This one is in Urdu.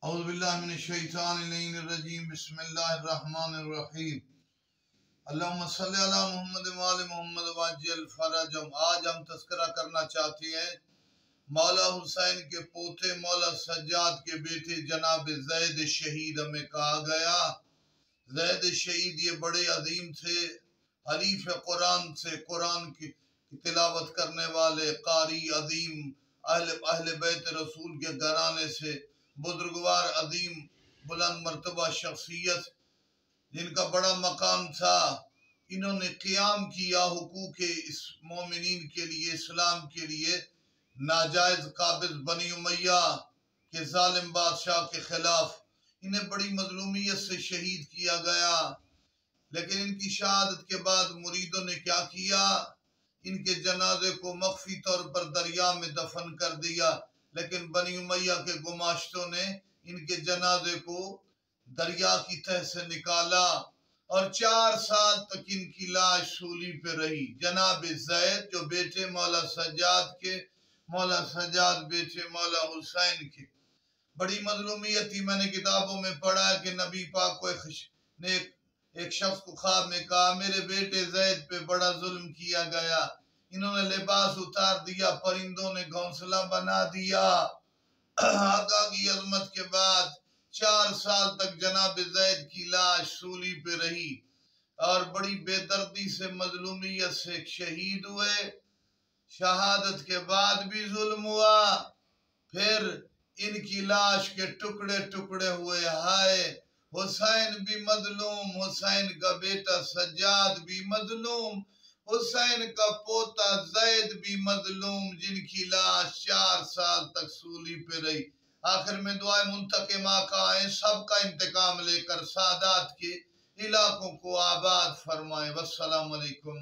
اعوذ باللہ من الشیطان الرجیم بسم اللہ الرحمن الرحیم اللہم صلی علی محمد وآل محمد وعجل فرجہم۔ آج ہم تذکرہ کرنا چاہتے ہیں مولا حسین کے پوتے مولا سجاد کے بیٹے جناب زید شہید ہمیں کہا گیا۔ زید شہید یہ بڑے عظیم تھے، حریف قرآن سے، قرآن کی تلاوت کرنے والے قاری عظیم، اہل بیت رسول کے گھرانے سے بزرگوار عظیم بلند مرتبہ شخصیت جن کا بڑا مقام تھا۔ انہوں نے قیام کیا حقوق مومنین کے لیے، اسلام کے لیے، ناجائز قابض بنی امیہ کے ظالم بادشاہ کے خلاف انہیں بڑی مظلومیت سے شہید کیا گیا۔ لیکن ان کی شہادت کے بعد مریدوں نے کیا کیا؟ ان کے جنازے کو مخفی طور پر دریا میں دفن کر دیا، لیکن بنی امیہ کے گماشتوں نے ان کے جنازے کو دریا کی تہہ سے نکالا اور 4 سال تک ان کی لاش سولی پہ رہی۔ جناب زید جو بیٹے مولا سجاد کے، مولا سجاد بیٹے مولا حسین کے، بڑی مظلومیت تھی۔ میں نے کتابوں میں پڑھا ہے کہ نبی پاک کو ایک شخص کو خواب میں کہا میرے بیٹے زید پہ بڑا ظلم کیا گیا، انہوں نے لباس اتار دیا، پرندوں نے گھونسلہ بنا دیا۔ آقا کی عظمت کے بعد 4 سال تک جناب زید کی لاش سولی پہ رہی اور بڑی بے دردی سے، مظلومیت سے شہید ہوئے۔ شہادت کے بعد بھی ظلم ہوا، پھر ان کی لاش کے ٹکڑے ٹکڑے ہوئے۔ ہائے حسین بھی مظلوم، حسین کا بیٹا سجاد بھی مظلوم، حسین کا پوتا زید بھی مظلوم، جن کی لاش 4 سال تک سولی پہ رہی۔ آخر میں دعائے منتقم آقا آئیں، سب کا انتقام لے کر سادات کے علاقوں کو آباد فرمائیں۔ والسلام علیکم۔